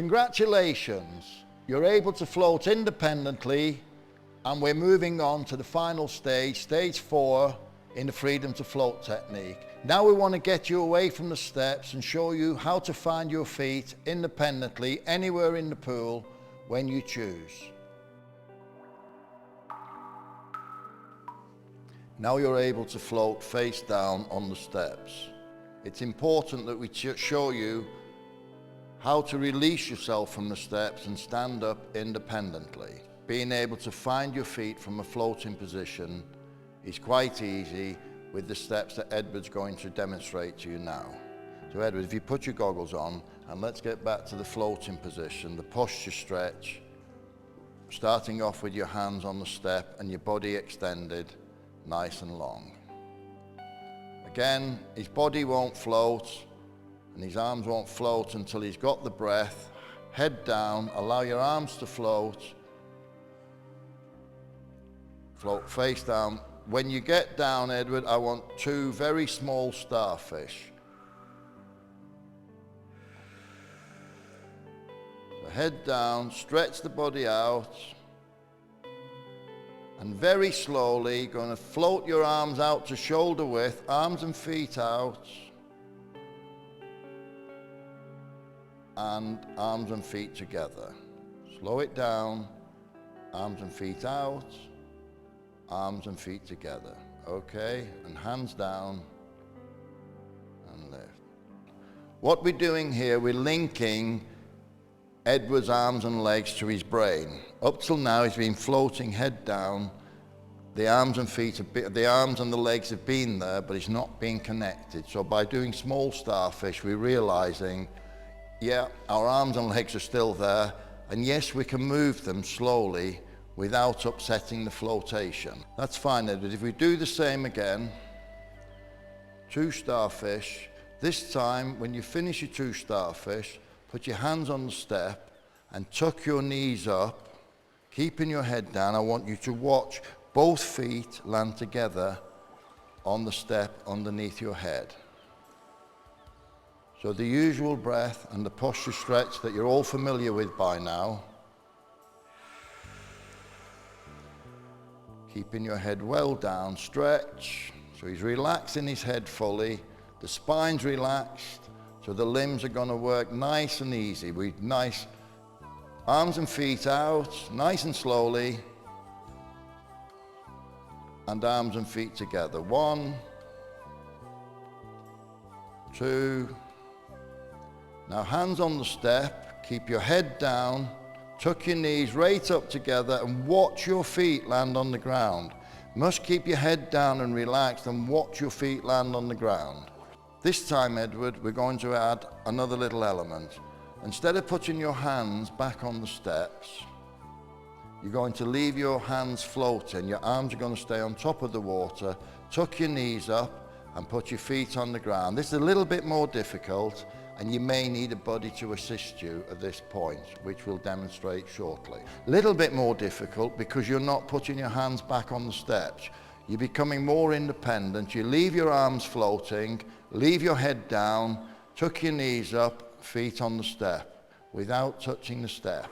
Congratulations, you're able to float independently, and we're moving on to the final stage, stage 4, in the freedom to float technique. Now we want to get you away from the steps and show you how to find your feet independently anywhere in the pool when you choose. Now you're able to float face down on the steps. It's important that we show you how to release yourself from the steps and stand up independently. Being able to find your feet from a floating position is quite easy with the steps that Edward's going to demonstrate to you now. So Edward, if you put your goggles on, and let's get back to the floating position, the posture stretch, starting off with your hands on the step and your body extended nice and long. Again, his body won't float and his arms won't float until he's got the breath. Head down, allow your arms to float. Float face down. When you get down, Edward, I want 2 very small starfish. So head down, stretch the body out, and very slowly going to float your arms out to shoulder width, arms and feet out, and arms and feet together. Slow it down, arms and feet out, arms and feet together. Okay, and hands down and lift. What we're doing here, we're linking Edward's arms and legs to his brain. Up till now he's been floating head down. The arms and the arms and the legs have been there, but it's not been connected. So by doing small starfish, we're realizing, yeah, our arms and legs are still there, and yes, we can move them slowly without upsetting the flotation. That's fine, Edward. If we do the same again, 2 starfish, this time when you finish your 2 starfish, put your hands on the step and tuck your knees up, keeping your head down. I want you to watch both feet land together on the step underneath your head. So the usual breath and the posture stretch that you're all familiar with by now. Keeping your head well down, stretch. So he's relaxing his head fully. The spine's relaxed, so the limbs are going to work nice and easy. Nice arms and feet out, nice and slowly. And arms and feet together. 1, 2. Now hands on the step, keep your head down. Tuck your knees right up together and watch your feet land on the ground. You must keep your head down and relaxed and watch your feet land on the ground. This time, Edward, we're going to add another little element. Instead of putting your hands back on the steps, you're going to leave your hands floating. Your arms are going to stay on top of the water. Tuck your knees up and put your feet on the ground. This is a little bit more difficult, and you may need a buddy to assist you at this point, which we'll demonstrate shortly. A little bit more difficult because you're not putting your hands back on the steps. You're becoming more independent. You leave your arms floating, leave your head down, tuck your knees up, feet on the step, without touching the step.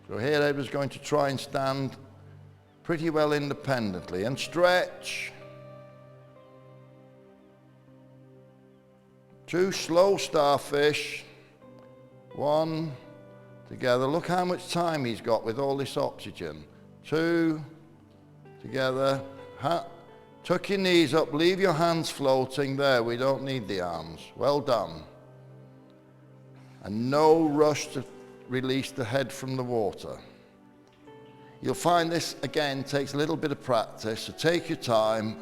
So here Edward's going to try and stand pretty well independently and stretch. 2 slow starfish. 1 together. Look how much time he's got with all this oxygen. 2 together. Tuck your knees up, leave your hands floating there. We don't need the arms. Well done. And no rush to release the head from the water. You'll find this, again, takes a little bit of practice, so take your time,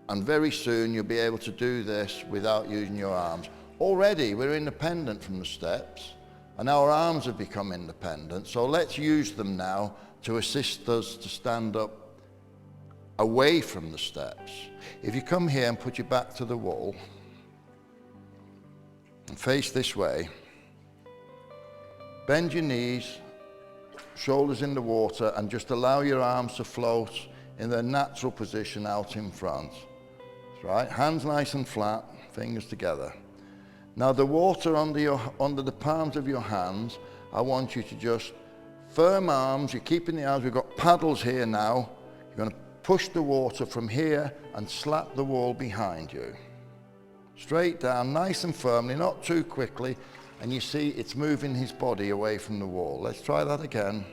and very soon you'll be able to do this without using your arms. Already, we're independent from the steps, and our arms have become independent, so let's use them now to assist us to stand up away from the steps. If you come here and put your back to the wall, and face this way, bend your knees, shoulders in the water, and just allow your arms to float in their natural position out in front. That's right, hands nice and flat, fingers together. Now the water under the palms of your hands, I want you to just firm arms, you're keeping the arms, we've got paddles here now. You're going to push the water from here and slap the wall behind you. Straight down, nice and firmly, not too quickly, and you see it's moving his body away from the wall. Let's try that again.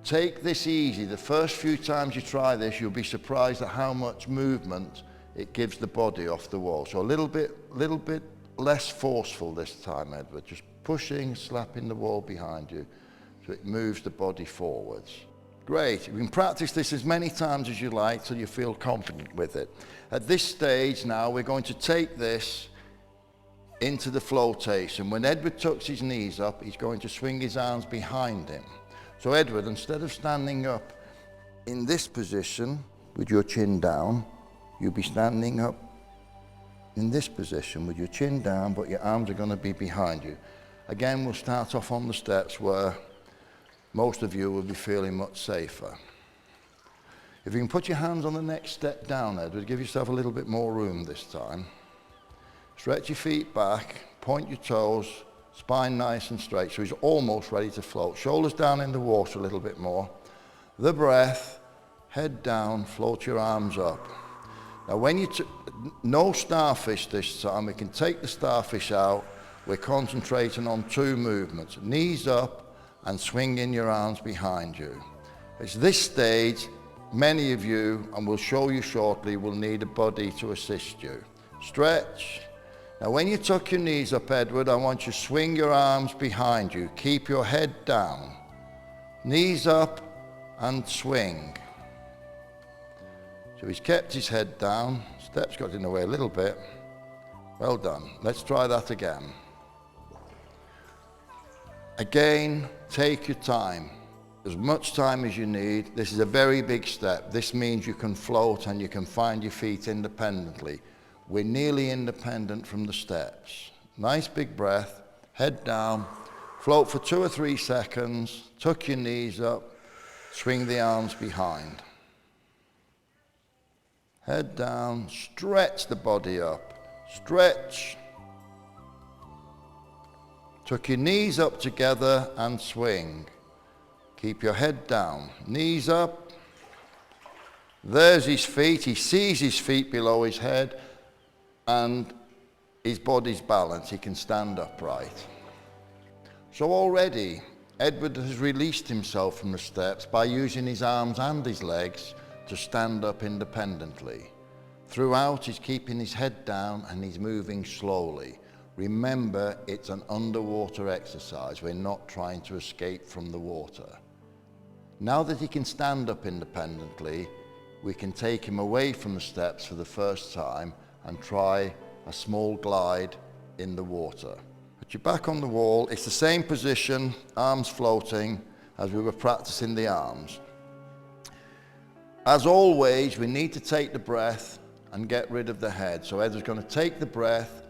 Take this easy. The first few times you try this, you'll be surprised at how much movement it gives the body off the wall. So a little bit less forceful this time, Edward. Just pushing, slapping the wall behind you so it moves the body forwards. Great. You can practice this as many times as you like till you feel confident with it. At this stage now, we're going to take this into the flotation. When Edward tucks his knees up, he's going to swing his arms behind him. So Edward, instead of standing up in this position with your chin down, you'll be standing up in this position with your chin down, but your arms are going to be behind you. Again, we'll start off on the steps where most of you will be feeling much safer. If you can put your hands on the next step down, Edward, give yourself a little bit more room this time. Stretch your feet back, point your toes, spine nice and straight, so he's almost ready to float. Shoulders down in the water a little bit more. The breath, head down, float your arms up. Now when you, no starfish this time, we can take the starfish out. We're concentrating on two movements, knees up and swinging your arms behind you. It's this stage, many of you, and we'll show you shortly, will need a buddy to assist you. Stretch. Now when you tuck your knees up, Edward, I want you to swing your arms behind you. Keep your head down. Knees up and swing. So he's kept his head down. Steps got in the way a little bit. Well done. Let's try that again. Again, take your time. As much time as you need. This is a very big step. This means you can float and you can find your feet independently. We're nearly independent from the steps. Nice big breath, head down, float for 2 or 3 seconds, tuck your knees up, swing the arms behind. Head down, stretch the body up, stretch. Tuck your knees up together and swing. Keep your head down, knees up. There's his feet, he sees his feet below his head and his body's balanced, he can stand upright. So already, Edward has released himself from the steps by using his arms and his legs to stand up independently. Throughout, he's keeping his head down and he's moving slowly. Remember, it's an underwater exercise. We're not trying to escape from the water. Now that he can stand up independently, we can take him away from the steps for the first time and try a small glide in the water. Put your back on the wall. It's the same position, arms floating, as we were practicing the arms. As always, we need to take the breath and get rid of the head. So Edward's going to take the breath,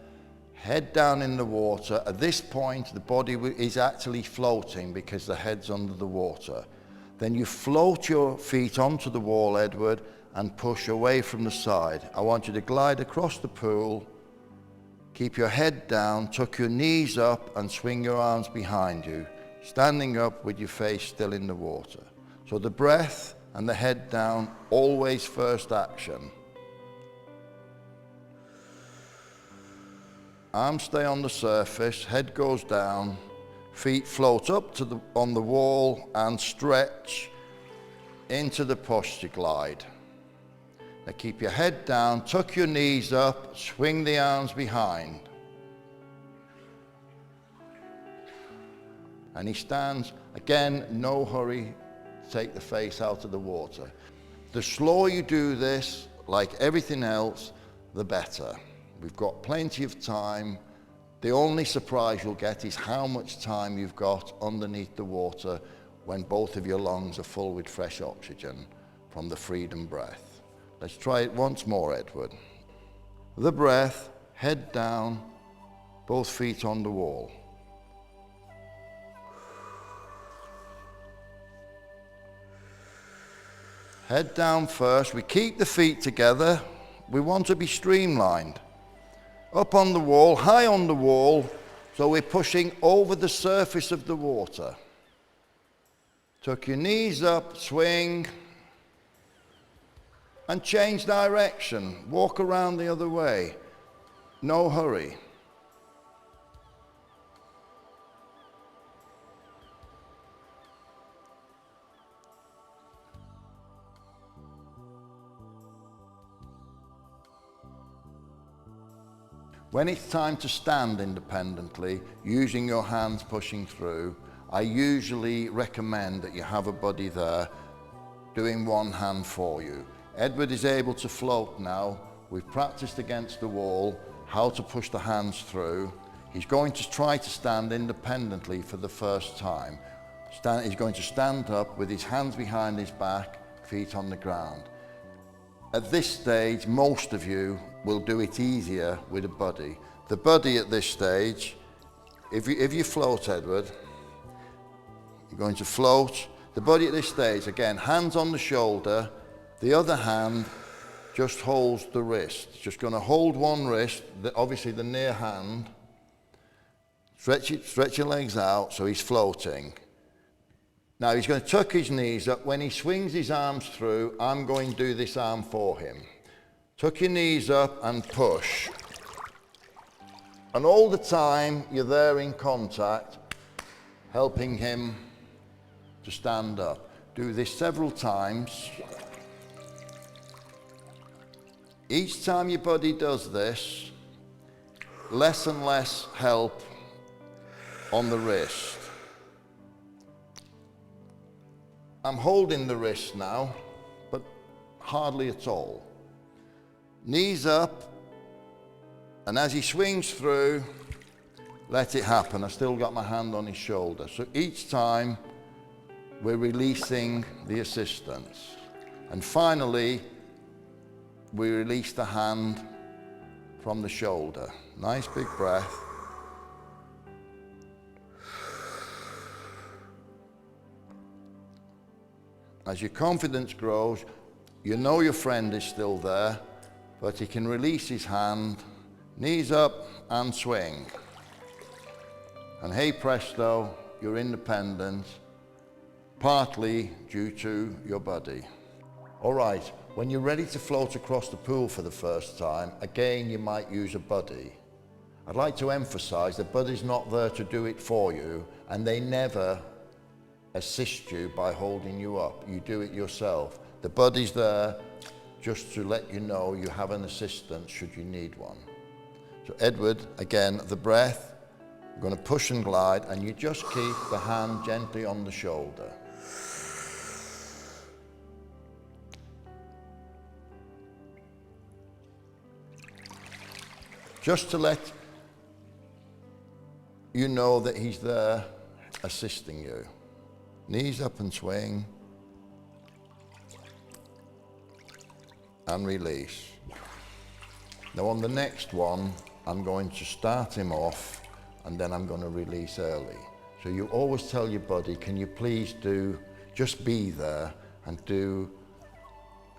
head down in the water. At this point, the body is actually floating because the head's under the water. Then you float your feet onto the wall, Edward, and push away from the side. I want you to glide across the pool, keep your head down, tuck your knees up and swing your arms behind you, standing up with your face still in the water. So the breath and the head down, always first action. Arms stay on the surface, head goes down, feet float up to on the wall and stretch into the posture glide. Now keep your head down, tuck your knees up, swing the arms behind. And he stands, again, no hurry, take the face out of the water. The slower you do this, like everything else, the better. We've got plenty of time. The only surprise you'll get is how much time you've got underneath the water when both of your lungs are full with fresh oxygen from the freedom breath. Let's try it once more, Edward. The breath, head down, both feet on the wall. Head down first. We keep the feet together. We want to be streamlined. Up on the wall, high on the wall, so we're pushing over the surface of the water. Tuck your knees up, swing, and change direction. Walk around the other way. No hurry. When it's time to stand independently, using your hands pushing through, I usually recommend that you have a buddy there doing one hand for you. Edward is able to float now. We've practiced against the wall how to push the hands through. He's going to try to stand independently for the first time. He's going to stand up with his hands behind his back, feet on the ground. At this stage, most of you will do it easier with a buddy. The buddy at this stage, if you float, Edward, you're going to float. The buddy at this stage, again, hands on the shoulder, the other hand just holds the wrist. Just going to hold one wrist, obviously the near hand. Stretch your legs out so he's floating. Now he's going to tuck his knees up. When he swings his arms through, I'm going to do this arm for him. Tuck your knees up and push. And all the time you're there in contact, helping him to stand up. Do this several times. Each time your buddy does this, less and less help on the wrist. I'm holding the wrist now, but hardly at all. Knees up, and as he swings through, let it happen. I've still got my hand on his shoulder. So each time, we're releasing the assistance. And finally, we release the hand from the shoulder. Nice big breath. As your confidence grows, you know your friend is still there, but he can release his hand, knees up and swing. And hey presto, you're independent, partly due to your buddy. All right, when you're ready to float across the pool for the first time, again you might use a buddy. I'd like to emphasize that buddy's not there to do it for you, and they never assist you by holding you up. You do it yourself. The buddy's there just to let you know you have an assistant should you need one. So Edward, again, the breath, I'm going to push and glide, and you just keep the hand gently on the shoulder. Just to let you know that he's there assisting you. Knees up and swing. And release. Now on the next one, I'm going to start him off and then I'm going to release early. So you always tell your buddy, can you please just be there and do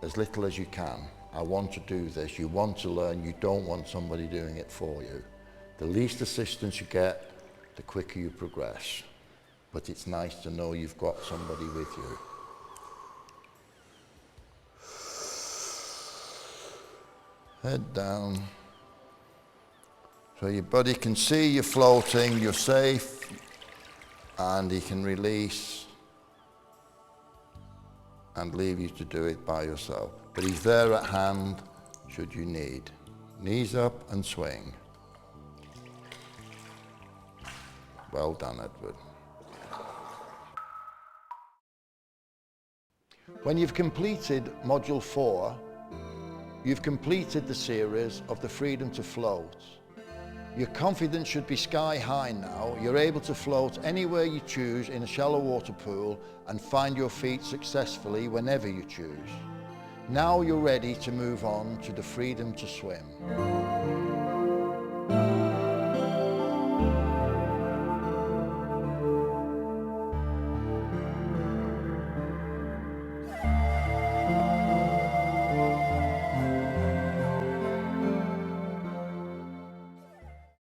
as little as you can. I want to do this. You want to learn. You don't want somebody doing it for you. The least assistance you get, the quicker you progress. But it's nice to know you've got somebody with you. Head down. So your buddy can see you're floating, you're safe, and he can release and leave you to do it by yourself. But he's there at hand should you need. Knees up and swing. Well done, Edward. When you've completed Module 4, you've completed the series of the Freedom to Float. Your confidence should be sky high now. You're able to float anywhere you choose in a shallow water pool and find your feet successfully whenever you choose. Now you're ready to move on to the Freedom to Swim.